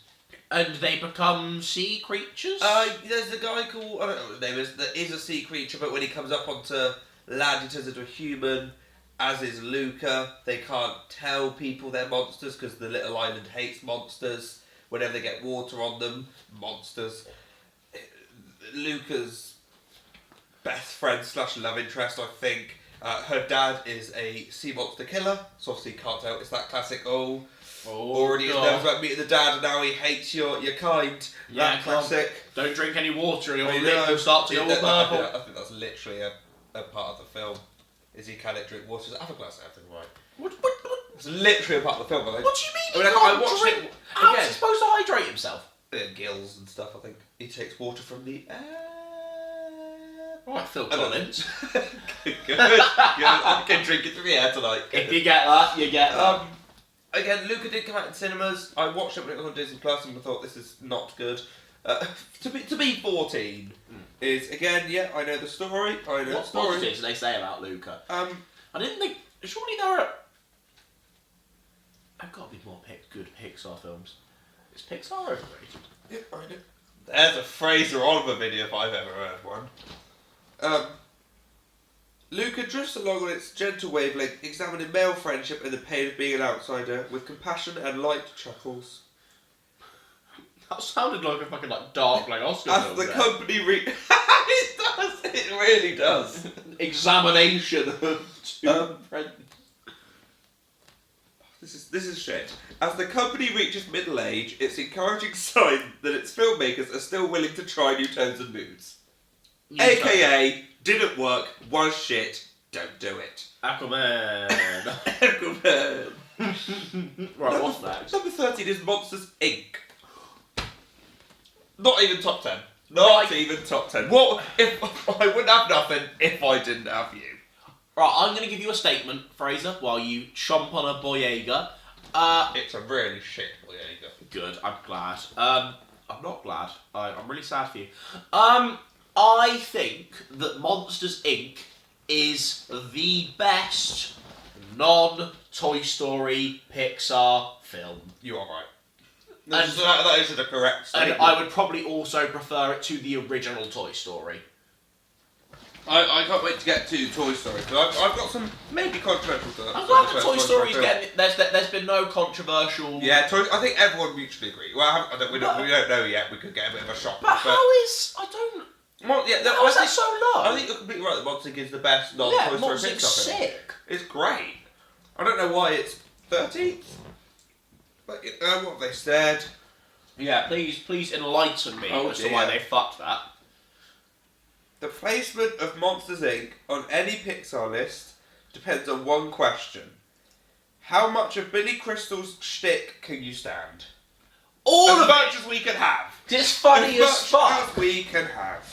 And they become sea creatures? There's a guy called, I don't know what his name is, that is a sea creature, but when he comes up onto land, he turns into a human, as is Luca. They can't tell people they're monsters because the little island hates monsters. Whenever they get water on them, monsters. Luca's best friend / love interest, I think. Her dad is a sea monster killer, so obviously you can't tell. It's that classic, already knows about meeting the dad and now he hates your kind. Yeah, that classic. Don't drink any water or your lip will start to go all purple. I think that's literally a part of the film. Is he cannot drink water? Have a glass of everything, right? What? It's literally a part of the film, I think. What do you mean? I watched it How's again. he supposed to hydrate himself? Gills and stuff, I think. He takes water from the air. Right, Phil Collins. Good. I can drink it through the air tonight. If you get that, you get that. Again, Luca did come out in cinemas. I watched it when it was on Disney Plus and I thought this is not good. To be 14 is, again, I know the story. What positives do they say about Luca? I didn't think. Surely there have got to be more good Pixar films. Is Pixar overrated? Yeah, I know. There's a Fraser Oliver video if I've ever heard one. Luca drifts along on its gentle wavelength, examining male friendship and the pain of being an outsider, with compassion and light chuckles. That sounded like a fucking dark Oscar As film. the company it does, it really does. Examination of two friends. This is shit. As the company reaches middle age, it's an encouraging sign that its filmmakers are still willing to try new tones and moods. AKA, didn't work, was shit, don't do it. Aquaman. Aquaman. Right, what's next? Number 13 is Monsters, Inc. Not even top 10. Not even top 10. What if I wouldn't have nothing if I didn't have you? Right, I'm going to give you a statement, Fraser, while you chomp on a Boyega. It's a really shit Boyega. Good, I'm glad. I'm not glad. I'm really sad for you. I think that Monsters, Inc. is the best non-Toy Story Pixar film. You are right. That is the correct statement. And I would probably also prefer it to the original Toy Story. I can't wait to get to Toy Story, because I've got some maybe controversial stuff. I'm glad that Toy Story's getting... There's been no controversial... Yeah, I think everyone mutually agrees. Well, we don't know yet. We could get a bit of a shock. But how is... I don't... Well, yeah, how is that so low? I think you're completely right that Monsters, Inc. is the best non-Toy Story Pixar film. Sick. It's great. I don't know why it's 13th. But what have they said? Yeah, please enlighten me as to why they fucked that. The placement of Monsters, Inc. on any Pixar list depends on one question. How much of Billy Crystal's shtick can you stand? All as much as we can have. It's funny as fuck. As we can have.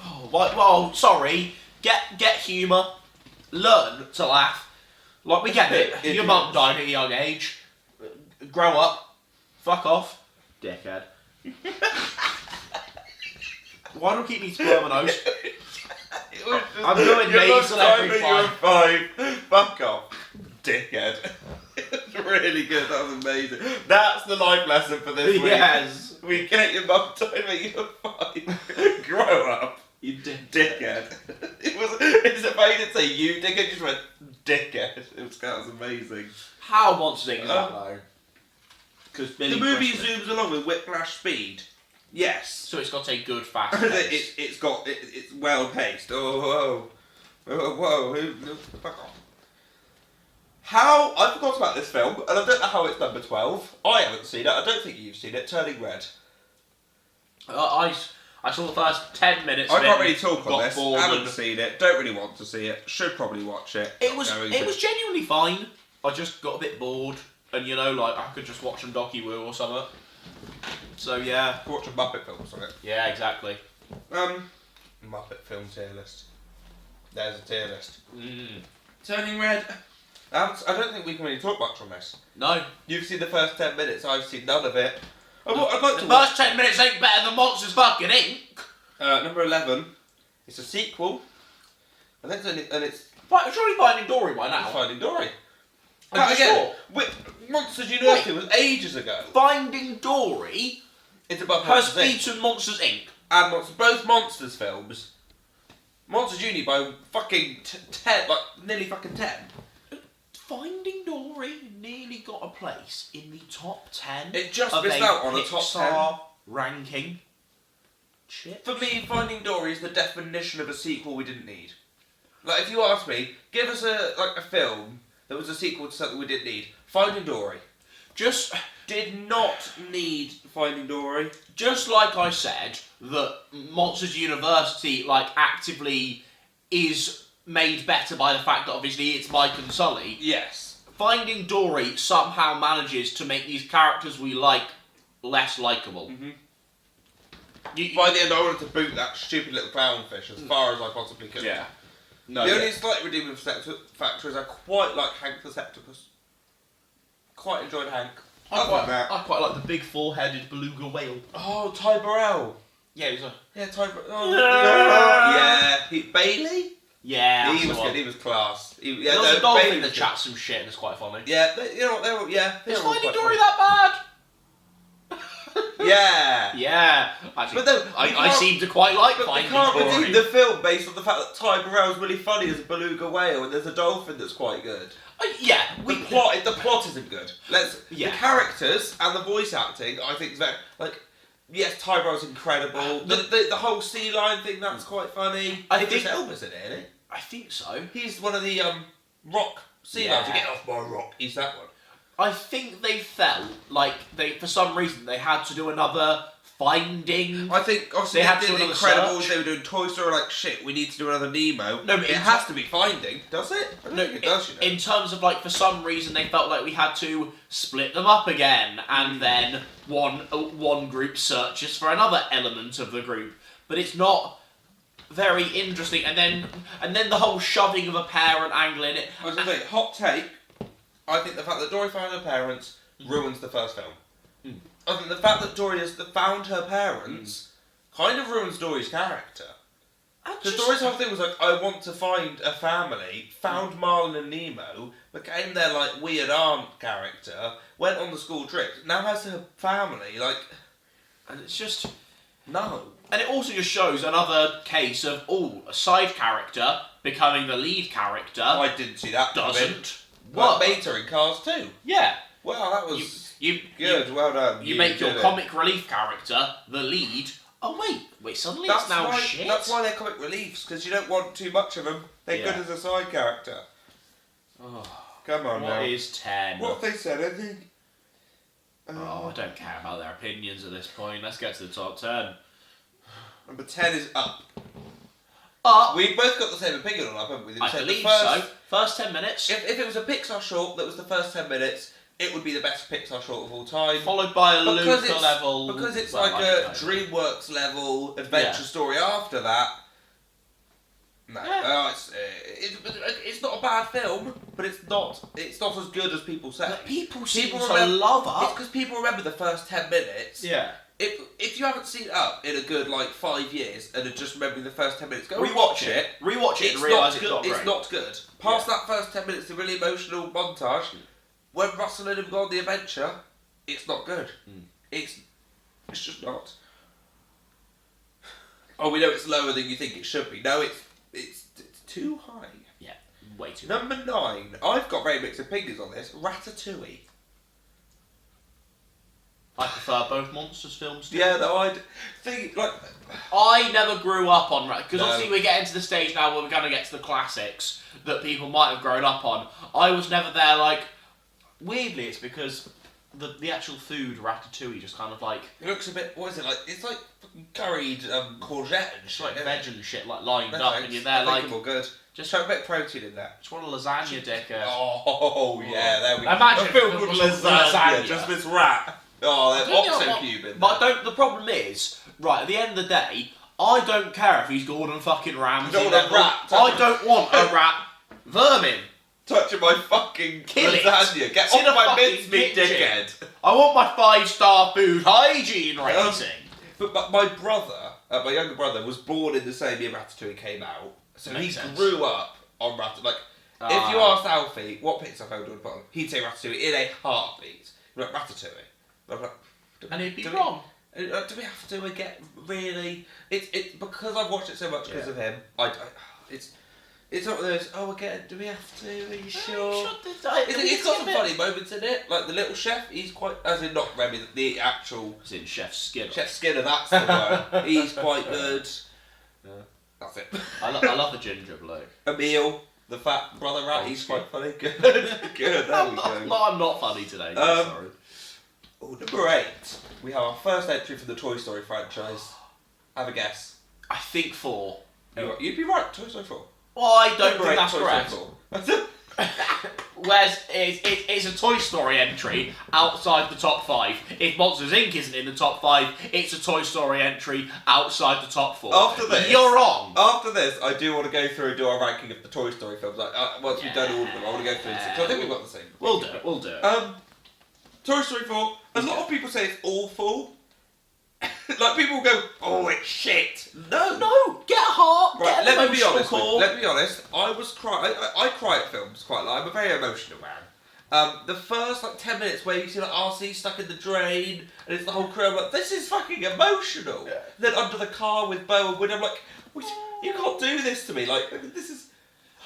Oh, well, sorry. Get humour. Learn to laugh. Like, we get it. Your mum died at a young age. Grow up. Fuck off. Dickhead. Why do I keep eating sperm nose? I'm going nasal every time. 5. Fuck off. Dickhead. It's really good. That was amazing. That's the life lesson for this week. Yes. We get your mum died when you were 5. Grow up. You dickhead. It's amazing to say you dickhead, just went dickhead. That was amazing. How Monsters, Inc. is that though? Because the movie zooms along with whiplash speed. Yes. So it's got a good fast pace. It's well paced. Oh, whoa. Fuck off. I forgot about this film, and I don't know how it's number 12. I haven't seen it. I don't think you've seen it. Turning Red. I saw the first 10 minutes. I can't really talk on this. Bored. Haven't seen it. Don't really want to see it. Should probably watch it. It was genuinely fine. I just got a bit bored, and I could just watch some Docky Woo or something. So yeah, Watch a Muppet film or something. Yeah, exactly. Muppet film tier list. There's a tier list. Mm. Turning Red. I don't think we can really talk much on this. No. You've seen the first 10 minutes. I've seen none of it. I'd like to the first 10 minutes ain't better than Monsters fucking Inc. Number 11. It's a sequel. And it's Surely Finding Dory by now. It's Finding Dory. And again, Monsters University was ages ago. Finding Dory. It's above has beaten Monsters Inc. And both Monsters films. Monsters Uni by fucking 10, nearly fucking 10. Finding Dory nearly got a place in the top 10. It just missed out on a top 10 ranking. Shit. For me, Finding Dory is the definition of a sequel we didn't need. If you ask me, give us a film that was a sequel to something we didn't need. Finding Dory. Just did not need Finding Dory. Just like I said, that Monsters University actively is made better by the fact that obviously it's Mike and Sully. Yes. Finding Dory somehow manages to make these characters we like less likeable. Mm-hmm. By the end, I wanted to boot that stupid little clownfish as far as I possibly could. Yeah. The only slight redeeming factor is I quite like Hank the Septopus. Quite enjoyed Hank. I quite like the big four-headed beluga whale. Oh, Ty Burrell. Yeah, he was Ty Burrell. Yeah. Bailey? Yeah, he was good. He was class. There was a dolphin that chats some shit and it's quite funny. Yeah, Is Finding Dory that bad? Yeah. Yeah. Actually, but I seem to quite like Finding Dory. We can't redeem the film based on the fact that Ty Burrell's really funny as a beluga whale and there's a dolphin that's quite good. The plot isn't good. The characters and the voice acting, I think, is very yes, Ty Burrell's incredible. The whole sea lion thing, that's quite funny. I think Elvis in it, isn't he? I think so. He's one of the rock sea lions. Get off my rock. He's that one. I think they felt like for some reason they had to do another finding. I think obviously They had they to did do another Incredibles. search. They were doing Toy Story. Like shit, we need to do another Nemo. No, but it has to be Finding, does it? I don't think it does. You know. In terms of like, for some reason, they felt like we had to split them up again, and then one group searches for another element of the group, but it's not very interesting. And then the whole shoving of a parent angle in it. I was going to say, hot take. I think the fact that Dory found her parents ruins the first film. I think the fact that Dory has found her parents kind of ruins Dory's character. Because Dory's whole thing was like, I want to find a family, found Marlin and Nemo, became their like weird aunt character, went on the school trip, now has her family, like... And it's just... No. And it also just shows another case of, a side character becoming the lead character. Oh, I didn't see that. Doesn't Well, work. Beta in Cars 2. Yeah. Well, that was good. You, well done. You make your comic relief character the lead. Oh wait, suddenly it's now shit. That's why they're comic reliefs, because you don't want too much of them. They're good as a side character. Oh, come on now. What is 10? What have they said? I think... I don't care about their opinions at this point. Let's get to the top 10. Number 10 is Up. Up? We both got the same opinion on Up, haven't we? I believe so. First 10 minutes. If it was a Pixar short that was the first 10 minutes, it would be the best Pixar short of all time. Followed by a Luca level. Because it's like a DreamWorks level adventure story after that. No, it's not a bad film, but it's not as good as people say. But people seem to love Up. It's because people remember the first 10 minutes. Yeah. If you haven't seen Up in a good 5 years and are just remembering the first 10 minutes, go rewatch it. Rewatch it and realise it's not great. It's not good. Past that first 10 minutes, the really emotional montage, when Russell and him go on the adventure, it's not good. It's just not. Oh, we know it's lower than you think it should be. No, it's too high. Yeah, way too high. Number 9. I've got very mixed opinions on this. Ratatouille. I prefer both Monsters films too. Yeah, no, I'd think, I never grew up on because obviously we're getting to the stage now where we're going to get to the classics that people might have grown up on. I was never there, weirdly it's because the actual food, Ratatouille, just kind of It looks a bit, what is it, it's like fucking curried courgette and shit. Like veg and shit, lined up, and you're there good. Just throw a bit of protein in there. Just want a lasagna, dickhead. Oh, yeah, there we go. Imagine a film called lasagna, just this rat. Oh, they're oxo-cubing. But the problem is, right, at the end of the day, I don't care if he's Gordon fucking Ramsay. You don't want a rat. I don't want a rat vermin touching my fucking lasagna. Get off my mincemeat, dickhead. I want my 5-star food hygiene rating. But my brother, my younger brother, was born in the same year Ratatouille came out. So he grew up on Ratatouille. If you asked Alfie, what Pixar film do you want to put on? He'd say Ratatouille in a heartbeat. Like, Ratatouille. And he'd be wrong. Do we have to get really? It's because I've watched it so much because of him. It's not those. Oh, again, do we have to? Are you sure? It's got some funny moments in it. Like the little chef, he's quite, as in not Remy, the actual. As in Chef Skinner. Chef Skinner, that's the one. He's quite good. Yeah. That's it. I love the ginger bloke. Emil, the fat brother rat, he's quite funny. Good, there we go. I'm not funny today. Sorry. Number 8. We have our first entry from the Toy Story franchise. Have a guess. I think 4. You'd be right. Toy Story 4. Well, I don't think that's Toy correct. Story 4. Whereas it's a Toy Story entry outside the top 5. If Monsters Inc. isn't in the top 5, it's a Toy Story entry outside the top 4. After this, you're wrong. After this, I do want to go through and do our ranking of the Toy Story films. Once we've done all of them, I want to go through it. So I think we've got the same. We'll do it. Toy Story 4. A lot of people say it's awful. People go, oh, it's shit. No, get a heart. Right, get let me be honest. Let me be honest. I was crying. I cry at films quite a lot. I'm a very emotional man. The first 10 minutes where you see RC stuck in the drain and it's the whole crew, I'm like, this is fucking emotional. Yeah. Then under the car with Bo and Woody, I'm like, you can't do this to me. This is.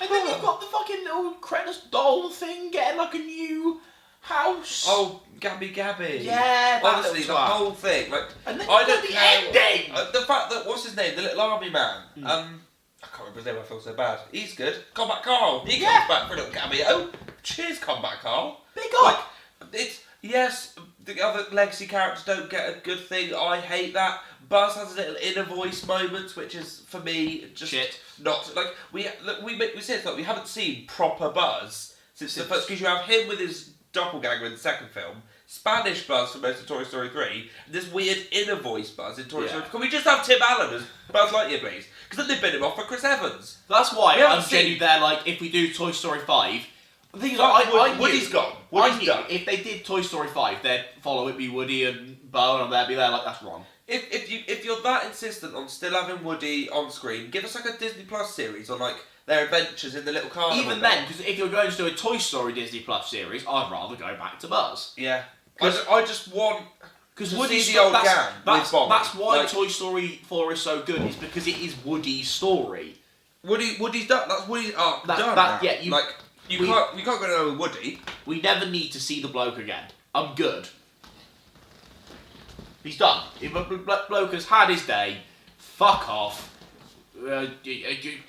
And then you've got the fucking little Credus doll thing getting a new house. Oh, Gabby. Yeah, honestly, the whole thing. And then I don't the care. ending. The fact that what's his name, the little army man. I can't remember his name. I feel so bad. He's good. Combat Carl. He comes back for a little cameo. Cheers, Combat Carl. Big up. It's yes, the other legacy characters don't get a good thing. I hate that. Buzz has little inner voice moments, which is for me just Shit. not like we said that we haven't seen proper Buzz since the first, because you have him with his doppelganger in the second film, Spanish Buzz for most of Toy Story 3, and this weird inner voice Buzz in Toy Story. Can we just have Tim Allen as Buzz Lightyear, please? Because then they bid him off for Chris Evans. That's why I'm genuinely there. Like, if we do Toy Story 5, the thing is, I knew, Woody's gone. I knew if they did Toy Story 5, they'd follow it be Woody and Bo, and they'd be there like, that's wrong. If you're that insistent on still having Woody on screen, give us like a Disney Plus series on like their adventures in the little carnival. Even then, because if you're going to do a Toy Story Disney Plus series, I'd rather go back to Buzz. Yeah. I just want because Woody's the old gang with Bobby. That's why Toy Story 4 is so good. Is because it is Woody's story. Woody's done. That's Woody's done. Yeah, you can't go no Woody. We never need to see the bloke again. I'm good. He's done. Bloke has had his day. Fuck off.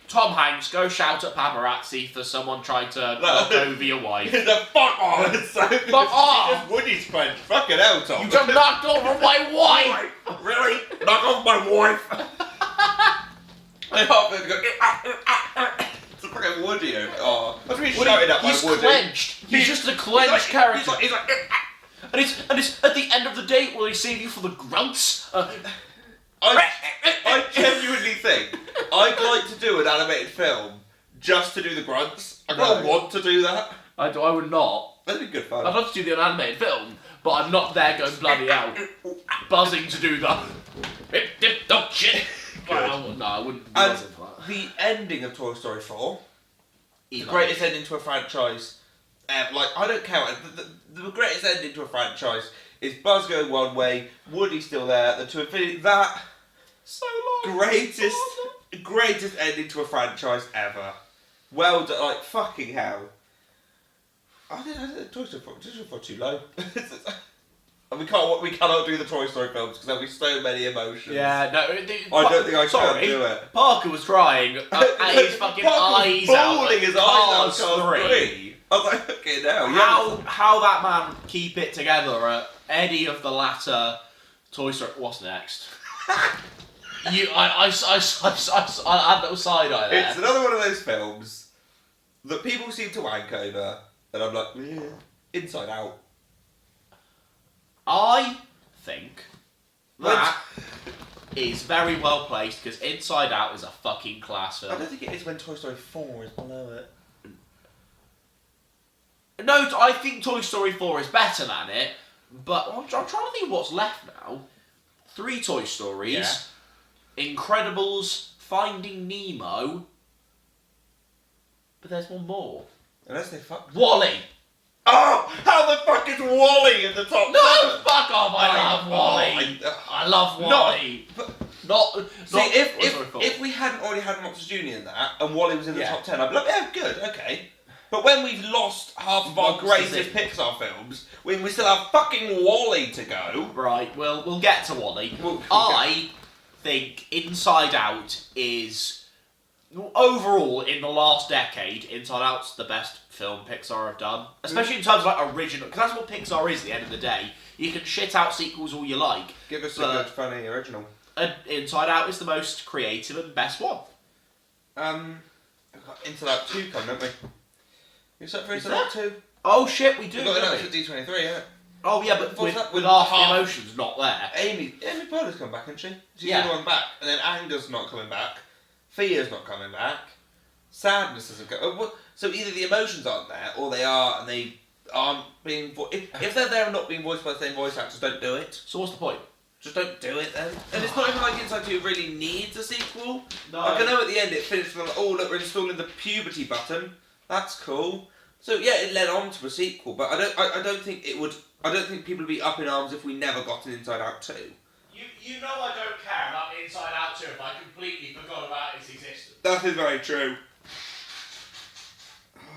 Tom Hanks, go shout at paparazzi for someone trying to knock over your wife. Fuck off! Fuck off! Woody's French. Fucking hell, Tom. You just knocked over my wife! Really? Knock off my wife? I hope they go. It's a fucking Woody. Oh, that's really shouting at my Woody. He's clenched. He's just a clenched character. He's like. And it's at the end of the day, will he save you for the grunts? I genuinely think I'd like to do an animated film just to do the grunts. I don't want to do that. I would not. That'd be good fun. I'd love to do the animated film, but I'm not there going bloody out, buzzing to do the shit. Well, no, I wouldn't be buzzing for that. The ending of Toy Story 4, the greatest ending to a franchise. I don't count it. The greatest ending to a franchise is Buzz going one way, Woody still there, then to infinity. That so long. Greatest ending to a franchise ever. Well done. Like fucking hell. I did Toy Story 4 too low. And we cannot do the Toy Story films because there'll be so many emotions. Yeah, no. I don't think I can do it. Parker was crying at his fucking eyes out. Bawling his eyes out. Cars 3. I was like, okay, now. How that man keep it together? Eddie of the latter Toy Story. What's next? I had a little side eye there. It's another one of those films that people seem to wank over, and I'm like, yeah. Inside Out. I think that is very well placed because Inside Out is a fucking class film. I don't think it is when Toy Story 4 is below it. No, I think Toy Story 4 is better than it, but I'm trying to think what's left now. 3 Toy Stories, Incredibles, Finding Nemo, but there's one more. Unless they fuck. WALL-E! Oh! How the fuck is WALL-E in the top 7? No, fuck off! I love WALL-E! I love WALL-E! If we hadn't already had Monsters Jr. in that, and WALL-E was in the top 10, I'd be like, yeah, good, okay. But when we've lost half of our greatest Pixar films, when we still have fucking WALL-E to go... Right, we'll get to WALL-E. I think Inside Out is... Overall, in the last decade, Inside Out's the best film Pixar have done. Especially in terms of like original... Because that's what Pixar is at the end of the day. You can shit out sequels all you like. Give us a good, funny original. Inside Out is the most creative and best one. We've got Inside Out 2 coming, don't we? You set for Inside Out 2? Oh shit, we do. We've got an episode D23, yeah. Oh yeah, but with half the emotions not there. Amy Poehler's come back, hasn't she? She's the only one back. And then anger's not coming back. Fear's not coming back. Sadness isn't coming. So either the emotions aren't there, or they are and they aren't being if they're there and not being voiced by the same voice actors, don't do it. So what's the point? Just don't do it then. And it's not even like Inside 2 really needs a sequel. No. Like I know at the end it finished with oh look, we're installing the puberty button. That's cool. So yeah, it led on to a sequel, but I don't think it would. I don't think people would be up in arms if we never got an Inside Out 2. You know I don't care about Inside Out 2 if I completely forgot about its existence. That is very true.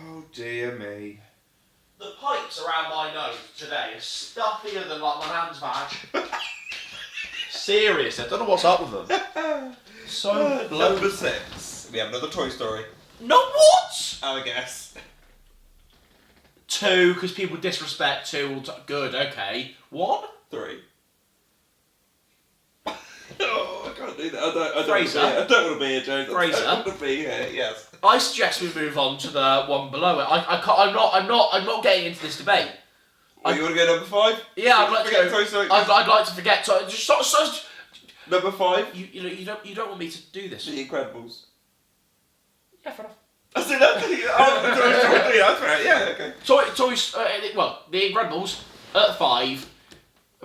Oh dear me. The pipes around my nose today are stuffier than like my nan's badge. Serious, I don't know what's up with them. So blown. Number 6. We have another Toy Story. No, what? I guess. 2? 2 because people disrespect 2. Good, okay. 1? 3. Oh, I can't do that. I Fraser. don't want to be here, James. Fraser. I don't want to be here. Yes. I suggest we move on to the one below it. I'm not getting into this debate. You want to go number 5? Yeah, I'd like to go. Toy Story. I'd like to forget. Just Number 5. you don't want me to do this. The Incredibles. Yeah, fair enough. I said that. Toy Story 3. That's right. Yeah. Okay. The Incredibles at 5.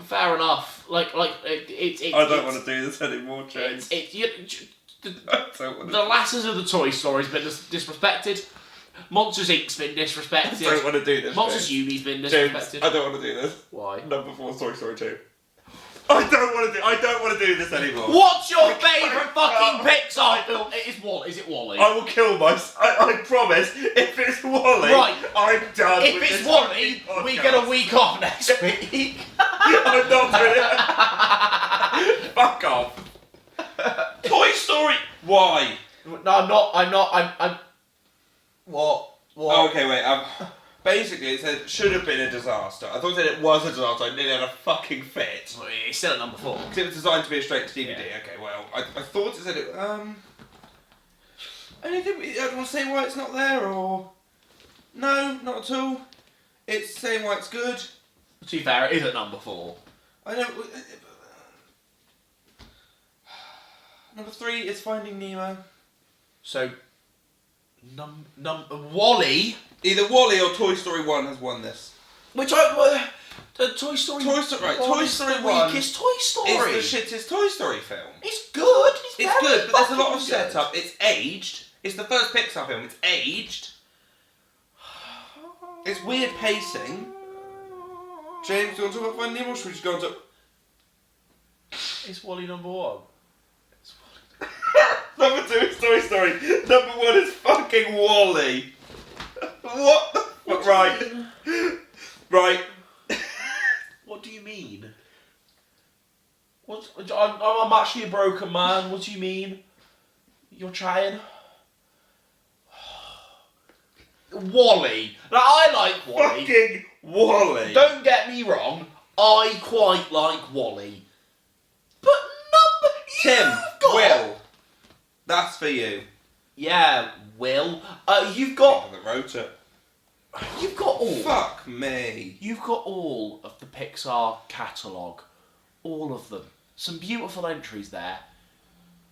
Fair enough. It's. I don't want to do this anymore, James. The lasses of the Toy Story's been disrespected. Monsters Inc.'s been disrespected. I don't want to do this. Monsters Uni's been disrespected. James, I don't want to do this. Why? Number 4, Toy Story 2. I don't want to do this anymore. What's your favourite fucking Pixar film? Is it Wall-E? I will kill myself. I promise. If it's Wall-E, right. I'm done. If it's Wall-E, we get a week off next week. I'm not doing it. Fuck off. Toy Story. Why? No, I'm not. What? Oh, okay, wait. Basically, it said should have been a disaster. I thought it said it was a disaster. I nearly had a fucking fit. Well, it's still at number 4. Because it was designed to be a straight to DVD. Yeah. Okay, well, I thought it said it. Anything? I don't want to say why it's not there, or no, not at all. It's saying why it's good. To be fair, it is at number 4. I know. Number 3 is Finding Nemo. So, Wall-E. Either Wall-E or Toy Story 1 has won this. The Toy Story. Toy Story, right? Toy Story 1 is Toy Story. It's the shittest Toy Story film. It's good. It's good, but there's a lot of good. setup. It's aged. It's the first Pixar film. It's aged. It's weird pacing. James, do you want to talk about Finding Nemo, or should we just go on to... It's Wall-E number 1. Number 2 is Toy Story. Number 1 is fucking Wall-E. What the fuck? Right. Right. What do you mean? I'm actually a broken man. What do you mean? You're trying? Wall-E. Now, I like Wall-E. Fucking Wall-E. Don't get me wrong. I quite like Wall-E. But Tim, Will. That's for you. Yeah, Will. You've got That wrote it. all. Fuck me. You've got all of the Pixar catalogue. All of them. Some beautiful entries there.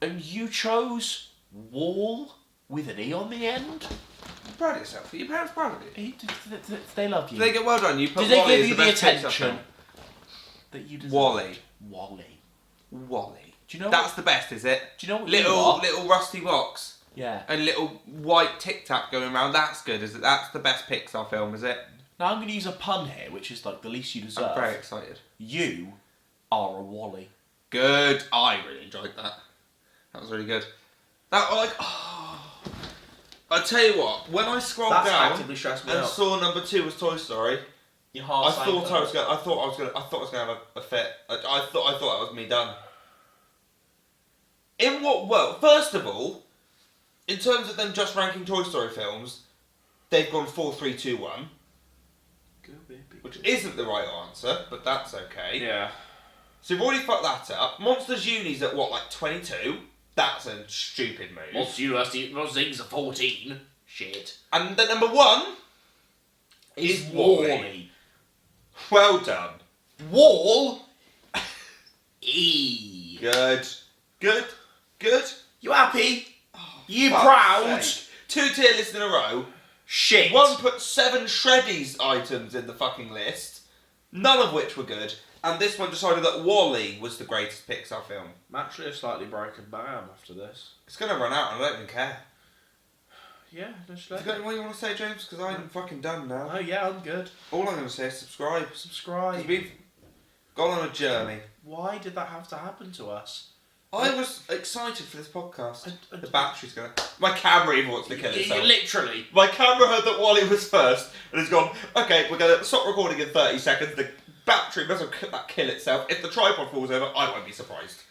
And you chose Wall with an E on the end? Proud of yourself. Are your parents proud of you? They love you. Did they get well done? You put Did they Wall-E give as you the the best Pixar attention film. that you deserve? Wall-E. Wall-E. Do you know That's the best, is it? Do you know what you are? Little rusty box Yeah. and little white Tic Tac going around. That's good, is it? That's the best Pixar film, is it? Now I'm going to use a pun here, which is like the least you deserve. I'm very excited. You are a Wall-E. Good. I really enjoyed that. That was really good. That I tell you what. When I scrolled That's down actively stressed me and out. saw number 2 was Toy Story, Your I heart thought I was gonna have a fit. I thought that was me done. In what world? First of all, in terms of them just ranking Toy Story films, they've gone 4, 3, 2, 1, which isn't the right answer, but that's okay. Yeah. So you've already fucked that up. Monsters Uni's at what, like 22? That's a stupid move. Monsters University, Monsters Inc.'s a 14. Shit. And then number 1 is Wall-E. Well done. Wall. E. Good. You happy? You Fuck's proud? sake. 2 tier lists in a row. Shit. One put 7 Shreddies items in the fucking list, none of which were good, and this one decided that Wall-E was the greatest Pixar film. I'm actually a slightly broken man after this. It's going to run out and I don't even care. Yeah, just You got anything you want to say, James? Because I'm fucking done now. Oh yeah, I'm good. All I'm going to say is subscribe. Subscribe. We've gone on a journey. Why did that have to happen to us? I was excited for this podcast. I- The battery's going to... My camera even wants to kill itself. Literally. My camera heard that Wall-E was first and has gone, okay, we're going to stop recording in 30 seconds. The battery must kill itself. If the tripod falls over, I won't be surprised.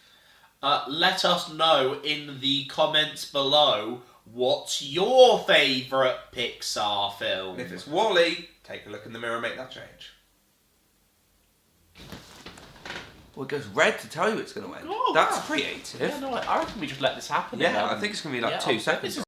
Let us know in the comments below what's your favourite Pixar film? And if it's Wall-E, take a look in the mirror and make that change. Well, it goes red to tell you it's going to end. Oh, That's wow. creative. Yeah, no, I reckon we just let this happen. Yeah, I think it's going to be like 2 seconds.